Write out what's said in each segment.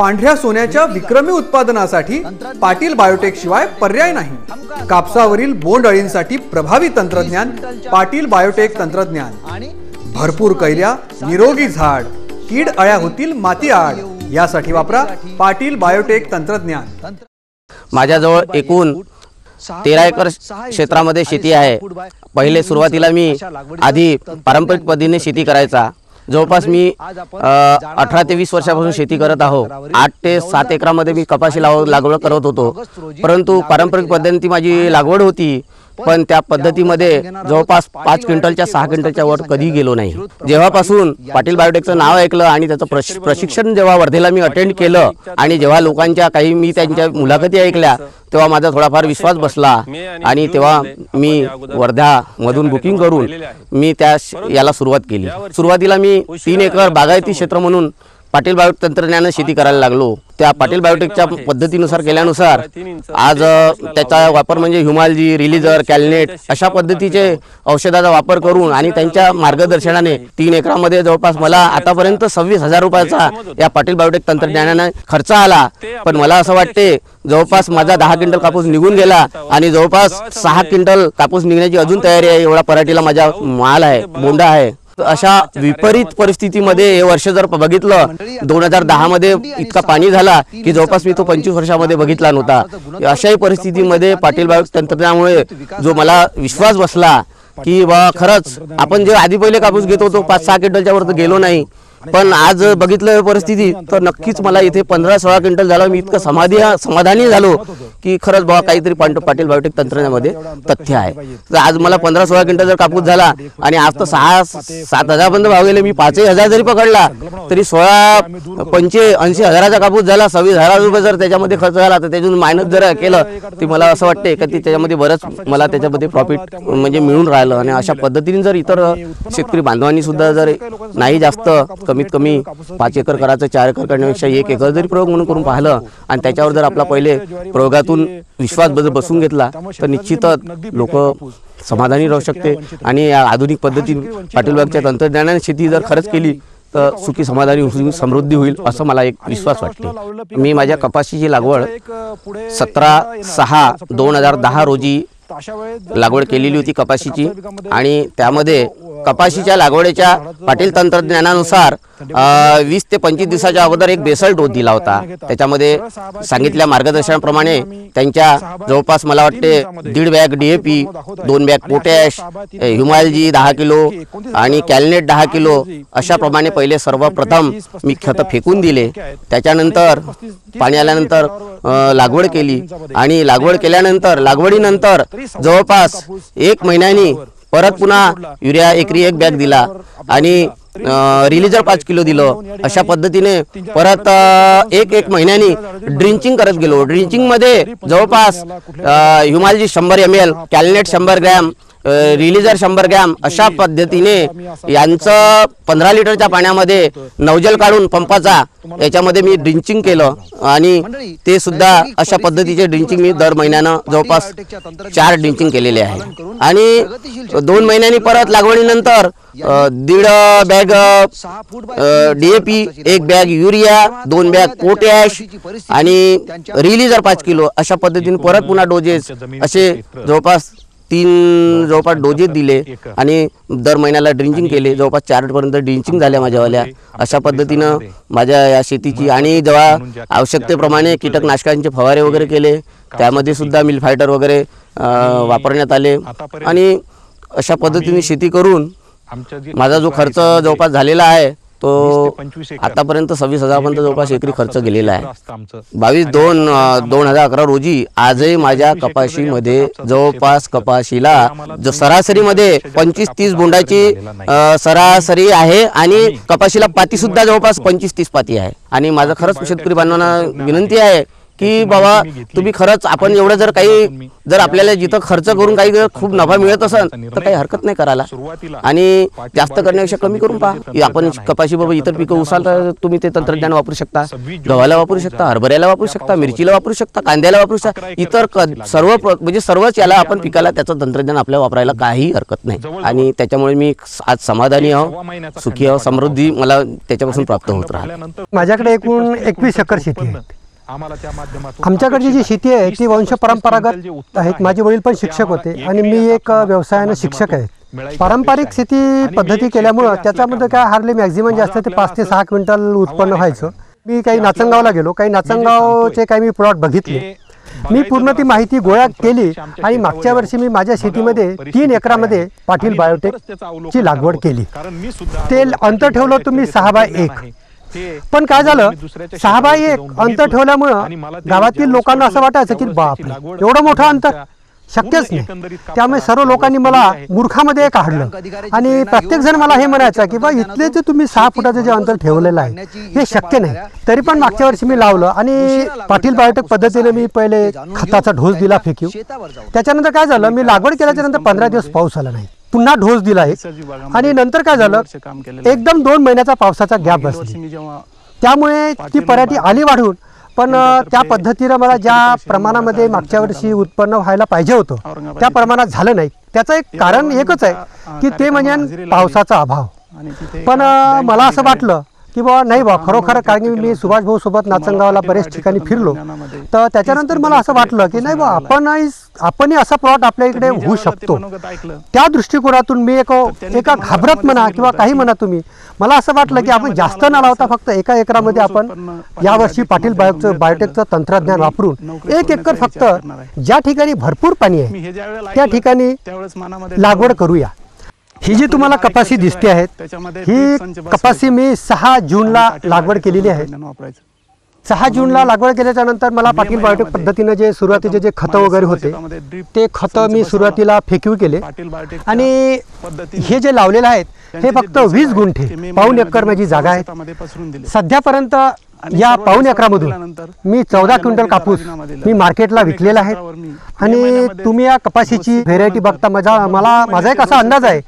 पांढऱ्या सोन्याच्या विक्रमी उत्पादनासाठी पाटील बायोटेक शिवाय पर्याय नाही। कापसावरील बोंड अळींसाठी प्रभावी तंत्रज्ञान पाटील बायोटेक तंत्रज्ञान। भरपूर कैऱ्या, निरोगी झाड, कीड अळ्या होतील माती आड, यासाठी वापरा पाटील बायोटेक तंत्रज्ञान। माझ्याजवळ एकूण 13 एकर क्षेत्रामध्ये शेती आहे। पहिले सुरुवातीला मी आधी पारंपरिक पद्धतीने शेती करायचा। जवळपास मी 18 ते 20 वर्षापासून शेती करत आहो। 8 ते 7 एकरामध्ये मी कपाशी लागवड करत होतो, परंतु पारंपरिक पद्धतीने माझी लागवड होती, पण त्या पद्धतीमध्ये जवळपास 5 क्विंटलच्या 6 क्विंटलच्या वर कधी गेलो नाही। जेव्हापासून पाटील बायोटेकचं नाव ऐकलं आणि त्याचं प्रशिक्षण जेव्हा वर्धेला मी अटेंड केलं आणि जेव्हा लोकांच्या काही मी त्यांच्या मुलाखती ऐकल्या, तेव्हा माझा थोडाफार विश्वास बसला आणि तेव्हा मी वर्ध्यामधून बुकिंग करून मी त्या याला सुरुवात केली। सुरुवातीला मी 3 एकर बागायती क्षेत्र म्हणून पाटील बायोटेक तंत्रज्ञानाने शेती करायला लागलो। त्या पाटील बायोटेकच्या पद्धतीनुसार केल्यानुसार आज त्याचा वापर म्हणजे ह्युमालजी, रिलीजर, कॅलनेट अशा पद्धतीचे औषधाचा वापर करून आणि त्यांच्या मार्गदर्शनाने 3 एकरामध्ये जवळपास मला आतापर्यंत 26,000 रुपयाचा या पाटील बायोटेक तंत्रज्ञानाने खर्च आला। पण मला असं वाटते जवळपास माझा 10 क्विंटल कापूस निघून गेला आणि जवळपास 6 क्विंटल कापूस निघण्याची अजून तयारी आहे। एवढा पराठीला माझा माल आहे, बोंडा आहे। अशा विपरीत परिस्थितीमध्ये हे वर्ष जर बघितलं, 2010 मध्ये इतका पाणी झाला की जवळपास मी तो 25 वर्षामध्ये बघितला नव्हता। अशाही परिस्थितीमध्ये पाटील बायोटेक तंत्रज्ञानामुळे जो मला विश्वास बसला की बा खरंच आपण जे आधी पहिले कापूस घेत होतो 5-6 क्विंटलच्या वर गेलो नाही, पण आज बघितलं परिस्थिती तर नक्कीच मला इथे 15-16 क्विंटल झाला। मी इतकं समाधानी झालो की खरंच बाबा काहीतरी पाटील बायोटेक तंत्रज्ञानामध्ये तथ्य आहे। तर आज मला 15-16 क्विंटल जर कापूस झाला आणि आज तर 6-7 हजारपर्यंत भाव गेले, मी 5 हजार जरी पकडला तरी 16-85 हजाराचा कापूस झाला। 26,000 रुपये जर त्याच्यामध्ये खर्च झाला तर त्यातून मायनस जर केलं तर मला असं वाटते की त्याच्यामध्ये बरंच मला त्याच्यामध्ये प्रॉफिट म्हणजे मिळून राहिलं। आणि अशा पद्धतीने जर इतर शेतकरी बांधवांनी सुद्धा जर नाही जास्त कमीत कमी 5 एकर करायचं 4 एकर करण्यापेक्षा 1 एकर जरी प्रयोग म्हणून करून पाहिलं आणि त्याच्यावर जर आपला पहिले प्रयोगातून विश्वास बसून घेतला तर निश्चितच लोक समाधानी राहू शकते। आणि या आधुनिक पद्धतीने पाटील बायोटेकच्या तंत्रज्ञानाने शेती जर खरंच केली तर सुखी समाधानी समृद्धी होईल असं मला एक विश्वास वाटते। मी माझ्या कपाशीची लागवड 17/6/2010 रोजी लागवड केलेली होती कपाशीची आणि त्यामध्ये कपाशीच्या लागवडीच्या पाटील तंत्रज्ञानानुसार 20 ते 25 दिवसाच्या अगोदर एक बेसल डोस दिला होता। त्याच्यामध्ये सांगितल्या मार्गदर्शनाप्रमाणे त्यांच्या जवळपास मला वाटते 1.5 बॅग DAP, 2 बॅग पोटॅश, ह्युमालजी 10 किलो आणि कॅलनेट 10 किलो अशा प्रमाणे पहिले सर्वप्रथम मी खत फेकून दिले। त्याच्यानंतर पाणी आल्यानंतर लागवड केली आणि लागवड केल्यानंतर लागवडीनंतर जवळपास 1 महिन्यानी परत पुन्हा युरिया एकरी 1 बॅग दिला आणि रिलीजर 5 किलो दिलं। अशा पद्धतीने परत एक महिन्यानी ड्रिंचिंग करत गेलो। ड्रिंचिंग मध्ये जवळपास ह्युमालजी 100 ml, कॅलनेट 100 ग्रॅम, रिलीजर 100 ग्रॅम अशा पद्धतीने यांचं 15 लिटरच्या पाण्यामध्ये नवजल काढून पंपाचा याच्यामध्ये मी ड्रिंचिंग केलं आणि ते सुद्धा अशा पद्धतीचे ड्रिंचिंग मी दर महिन्यानं जवळपास 4 ड्रिंचिंग केलेले आहे। आणि 2 महिन्यांनी परत लागवडीनंतर 1.5 bag DAP, 1 bag urea, 2 bag potash आणि रिलीजर 5 किलो अशा पद्धतीने परत पुन्हा डोजेस असे जवळपास 3 डोजेस दिले आणि दर महिन्याला ड्रिंचिंग केले। जवळपास 4 पर्यंत ड्रिंचिंग झाल्या माझ्यावाल्या। अशा पद्धतीनं माझ्या या शेतीची आणि जेव्हा आवश्यकतेप्रमाणे कीटकनाशकांचे फवारे वगैरे केले, त्यामध्ये सुद्धा मिल फायटर वगैरे वापरण्यात आले आणि अशा पद्धतीने शेती करून माझा जो खर्च जवळपास झालेला आहे तो आतापर्यंत 26,000 पर्यंत जवळपास एकरी खर्च गेलेला आहे। 22/2/2011 रोजी आजही माझ्या कपाशीमध्ये जवळपास कपाशीला सरासरीमध्ये 25-30 बोंडाची सरासरी आहे आणि कपाशीला पाती सुद्धा जवळपास 25-30 पाती आहे। आणि माझं खरंच शेतकरी बांधवांना विनंती आहे की बाबा तुम्ही खरंच आपण एवढं जर आपल्याला जिथं खर्च करून काही खूप नफा मिळत असेल तर काही हरकत नाही करायला, आणि जास्त करण्यापेक्षा कमी करून पहा. आपण कपाशी बाबा इतर पिकं उसाल तर तुम्ही ते तंत्रज्ञान वापरू शकता, गव्हाला वापरू शकता, हरभऱ्याला वापरू शकता, मिरचीला वापरू शकता, कांद्याला वापरू शकता, इतर म्हणजे सर्वच याला आपण पिकाला त्याचं तंत्रज्ञान आपल्याला वापरायला काही हरकत नाही. आणि त्याच्यामुळे मी आज समाधानी आहो, सुखी आहो, समृद्धी मला त्याच्यापासून प्राप्त होत राहते. माझ्याकडे एकूण 21 एकर शेती आहे. आमच्याकडची जी शेती आहे ती वंश परंपरागत आहेत. माझे वडील पण शिक्षक होते आणि मी एक व्यवसायाने शिक्षक आहे. पारंपरिक शेती पद्धती केल्यामुळं त्याच्यामध्ये काय हार्डली मॅक्झिमम जास्त ते 5 ते 6 क्विंटल उत्पन्न व्हायचं. मी काही नाचनगावला गेलो, काही नाचनगावचे काही मी प्लॉट बघितले. मी पूर्ण ती माहिती गोळा केली आणि मागच्या वर्षी मी माझ्या शेतीमध्ये 3 एकरामध्ये पाटील बायोटेकची लागवड केली. ते अंतर ठेवलं तुम्ही 6x1. पण काय झालं, 6x1 अंतर ठेवल्यामुळं गावातील लोकांना असं वाटायचं की बापरे एवढं मोठं अंतर शक्यच नाही. त्यामुळे सर्व लोकांनी मला मूर्खामध्ये काढलं आणि प्रत्येक जण मला हे म्हणायचं की बा इथले जे तुम्ही 6 फुटाचं जे अंतर ठेवलेलं आहे हे शक्य नाही. तरी पण मागच्या वर्षी मी लावलं आणि पाटील बायोटेक पद्धतीने मी पहिले खताचा ढोस दिला फेकीव. त्याच्यानंतर काय झालं, मी लागवड केल्याच्या नंतर 15 दिवस पाऊस आला नाही, पुन्हा ढोस दिला आहे आणि नंतर काय झालं, एकदम 2 महिन्याचा पावसाचा गॅप बसली. त्यामुळे ती पराठी आली वाढून, पण त्या पद्धतीने मला ज्या प्रमाणामध्ये मागच्या वर्षी उत्पन्न व्हायला पाहिजे होतं त्या प्रमाणात झालं नाही. त्याचं एक कारण एकच आहे की ते म्हणजे पावसाचा अभाव. पण मला असं वाटलं की बाबा नाही बा खरोखर, कारण की मी सुभाष भाऊ सोबत नाचनगावला बरेच ठिकाणी फिरलो, तर त्याच्यानंतर मला असं वाटलं की नाही बा आपणही असा प्लॉट आपल्या इकडे होऊ शकतो. त्या दृष्टिकोनातून मी एका घाबरत म्हणा किंवा काही म्हणा तुम्ही, मला असं वाटलं की आपण जास्त न लावता फक्त 1 एकरामध्ये आपण यावर्षी पाटील बायोटेकचं तंत्रज्ञान वापरून 1 एकर फक्त ज्या ठिकाणी भरपूर पाणी आहे त्या ठिकाणी लागवड करूया. ही जी तुम्हाला कपासी दिसते आहे ही कपासी मी 6 जूनला लागवड केलेली आहे. 6 जूनला लागवड केल्याच्या नंतर मला पाटील बायोटेक पद्धतीने जे सुरुवातीचे जे खतं वगैरे होते ते खतं मी सुरुवातीला फेकीव केले. आणि हे जे लावलेलं आहेत हे फक्त 20 गुंठे, पाऊण एकर माझी जागा आहे. सध्यापर्यंत या पाऊण एकरामधून मी 14 क्विंटल कापूस मी मार्केटला विकलेला आहे. आणि तुम्ही या कपाशीची व्हेरायटी बघता माझा एक असा अंदाज आहे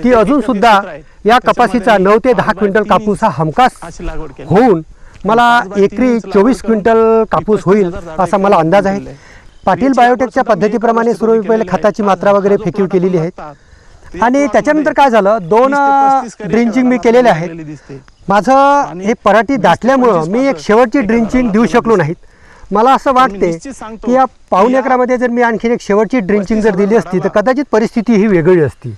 की अजून सुद्धा या कपाशीचा 9 ते 10 क्विंटल कापूस हा हमखास होऊन मला एकरी 24 क्विंटल कापूस होईल असा मला अंदाज आहे. पाटील बायोटेकच्या पद्धतीप्रमाणे सुरू पहिले खताची मात्रा वगैरे फेकीव केलेली आहे. आणि त्याच्यानंतर काय झालं, 2 ड्रिंचिंग मी केलेले आहेत. माझं हे पराठी दाटल्यामुळं मी एक शेवटची ड्रिंचिंग देऊ शकलो नाहीत. मला असं वाटते की या पाऊण एकरामध्ये जर मी आणखी एक शेवटची ड्रिंचिंग जर दिली असती तर कदाचित परिस्थिती ही वेगळी असती.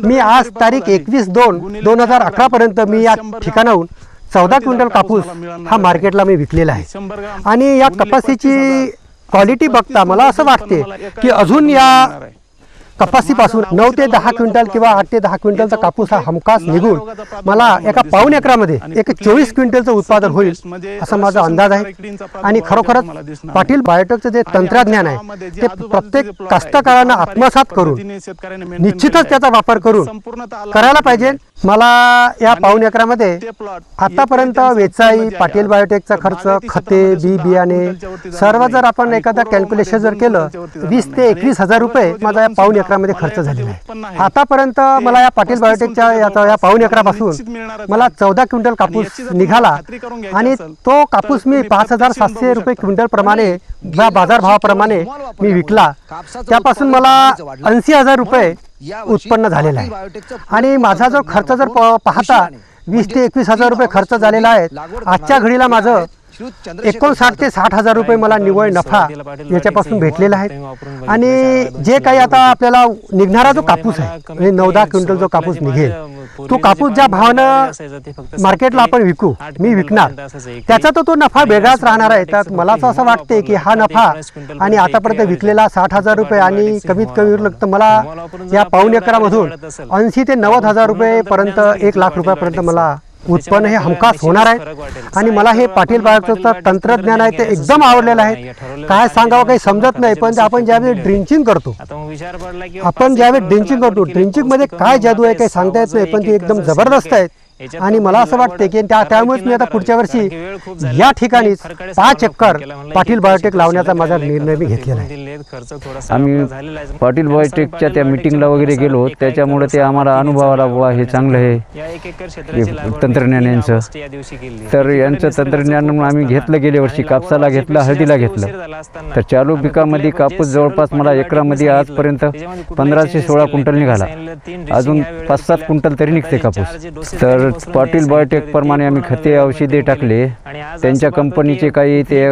मी आज तारीख 21/2/2011 पर्यंत मी या ठिकाणाहून 14 क्विंटल कापूस हा मार्केटला मी विकलेला आहे. आणि या कपाशीची क्वालिटी बघता मला असं वाटते की अजून या कपासीपासून 9 ते 10 क्विंटल किंवा 8 ते 10 क्विंटलचा कापूस हा हमखास निघून मला एका पाऊण एकरामध्ये एक 24 क्विंटलचं उत्पादन होईल असा माझा अंदाज आहे. आणि खरोखरच पाटील बायोटेकचं जे तंत्रज्ञान आहे ते प्रत्येक कास्तकारांना आत्मसात करून निश्चितच त्याचा वापर करून करायला पाहिजे. मला या पाऊण एकरामध्ये आतापर्यंत वेचाई, पाटील बायोटेकचा खर्च, खते, बियाणे सर्व जर आपण एखादा कॅल्क्युलेशन जर केलं 20 ते 21 हजार रुपये माझा या पाऊण एकरामध्ये खर्च झालेला आहे. आतापर्यंत मला या पाटील बायोटेकच्या या पाऊण एकरापासून मला 14 क्विंटल कापूस निघाला आणि तो कापूस मी 5,700 रुपये क्विंटल प्रमाणे बाजारभावाप्रमाणे मी विकला. त्यापासून मला 80,000 रुपये उत्पन्न झालेलं आहे. आणि माझा जो खर्च जर पाहता 20 ते 21 हजार रुपये खर्च झालेला आहे. आजच्या घडीला माझं 59 ते 60 हजार रुपये मला निव्वळ नफा याच्यापासून भेटलेला आहे. आणि जे काही आता आपल्याला निघणारा जो कापूस आहे म्हणजे 9-10 क्विंटल जो कापूस निघेल तो कापूस ज्या भावानं मार्केटला आपण मी विकणार त्याचा तो नफा वेगळाच राहणार आहे. तर मला असं वाटते की हा नफा आणि आतापर्यंत विकलेला 60 हजार रुपये आणि कमीत कमी मला या पाऊण एकरामधून 80 ते 90 हजार रुपये पर्यंत 1 लाख रुपयापर्यंत मला उत्पन्न हे हमखास होणार आहे. आणि मला हे पाटील बायोटेकचं तंत्रज्ञान आहे ते एकदम आवडलेलं आहे. काय सांगावं काही समजत नाही. पण आपण ज्यावेळी ड्रिंचिंग करतो ड्रिंचिंग मध्ये काय जादू आहे काही सांगता येत नाही, पण ती एकदम जबरदस्त आहे. आणि मला असं वाटते की त्यामुळेच मी आता पुढच्या वर्षी या ठिकाणीच 5 एकर पाटील बायोटेक लावण्याचा माझा निर्णय मी घेतलेला आहे. आम्ही पाटील बायोटेकच्या त्या मीटिंगला वगैरे गेलो, त्याच्यामुळे ते आम्हाला अनुभवाला बुवा हे चांगलं आहे तंत्रज्ञान यांचं. तर यांचं तंत्रज्ञान आम्ही घेतलं, गेल्या वर्षी कापसाला घेतलं, हळदीला घेतलं. तर चालू पिकामध्ये कापूस जवळपास मला एकरामध्ये आजपर्यंत 1516 क्विंटल निघाला. अजून 5-7 क्विंटल तरी निघते कापूस. तर पाटील बायोटेक प्रमाणे आम्ही खते औषधे टाकले. त्यांच्या कंपनीचे काही ते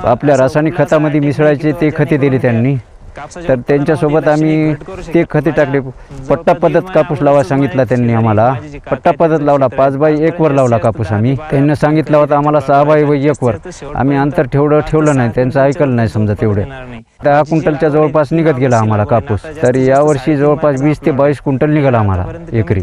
आपल्या रासायनिक खतामध्ये मिसळायचे ते खते दिले त्यांनी. तर त्यांच्यासोबत आम्ही ते खते टाकले. पट्टा पद्धत कापूस लावा सांगितला त्यांनी आम्हाला. पट्टा पद्धत लावला, 5x1 वर लावला कापूस आम्ही. त्यांनी सांगितलं होतं आम्हाला 6x1 वर. आम्ही अंतर ठेवलं नाही, त्यांचं ऐकलं नाही समजा. तेवढे 10 क्विंटलच्या जवळपास निघत गेला आम्हाला कापूस. तर यावर्षी जवळपास 20 ते 22 क्विंटल निघाला आम्हाला एकरी.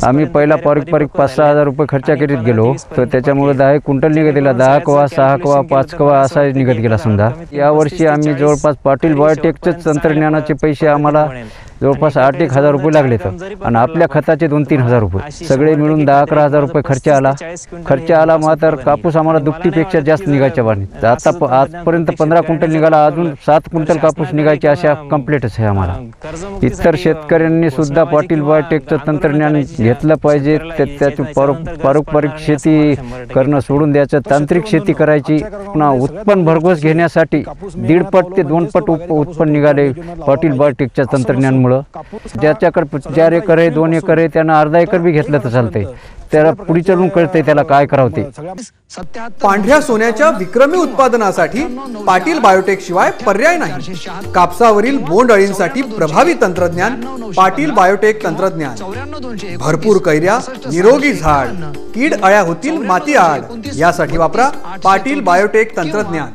आम्ही पहिला पारिक 5-6 हजार रुपये खर्च करीत गेलो, तर त्याच्यामुळे 10 क्विंटल निघत गेला. 10 कवा, 6 कवा, 5 कवा असा निघत गेला समजा. यावर्षी आम्ही जवळपास पाटील बायोटेकचे तंत्रज्ञानाचे पैसे आम्हाला जवळपास 8-1 हजार रुपये लागले. तर आणि आपल्या खताचे 2-3 हजार रुपये सगळे मिळून 10-11 हजार रुपये खर्च आला. मात्र कापूस आम्हाला दुपटीपेक्षा जास्त निघायच्या बाबतीत. आता आजपर्यंत 15 क्विंटल निघाला, अजून 7 क्विंटल कापूस निघायची अशा कंप्लीटच आहे आम्हाला. इतर शेतकऱ्यांनी सुद्धा पाटील बायोटेकचं तंत्रज्ञान घेतलं पाहिजे. त्याची पारंपरिक शेती करणं सोडून द्यायचं, तांत्रिक शेती करायची. पुन्हा उत्पन्न भरघोस घेण्यासाठी 1.5 पट ते 2 पट उत्पन्न निघाले पाटील बायोटेकच्या तंत्रज्ञानामुळे. ज्याच्याकडे 4 एकर आहे, 2 एकर आहे, त्यानं अर्धा एकर बी घेतलं तर चालतंय. त्याला पुढे चढून कळतंय त्याला काय करावं ते. पांढऱ्या सोन्याच्या विक्रमी उत्पादनासाठी पाटील बायोटेक शिवाय पर्याय नाही. कापसावरील बोंड अळींसाठी प्रभावी तंत्रज्ञान पाटील बायोटेक तंत्रज्ञान. भरपूर कैऱ्या, निरोगी झाड, कीड अळ्या होतील माती आड, यासाठी वापरा पाटील बायोटेक तंत्रज्ञान.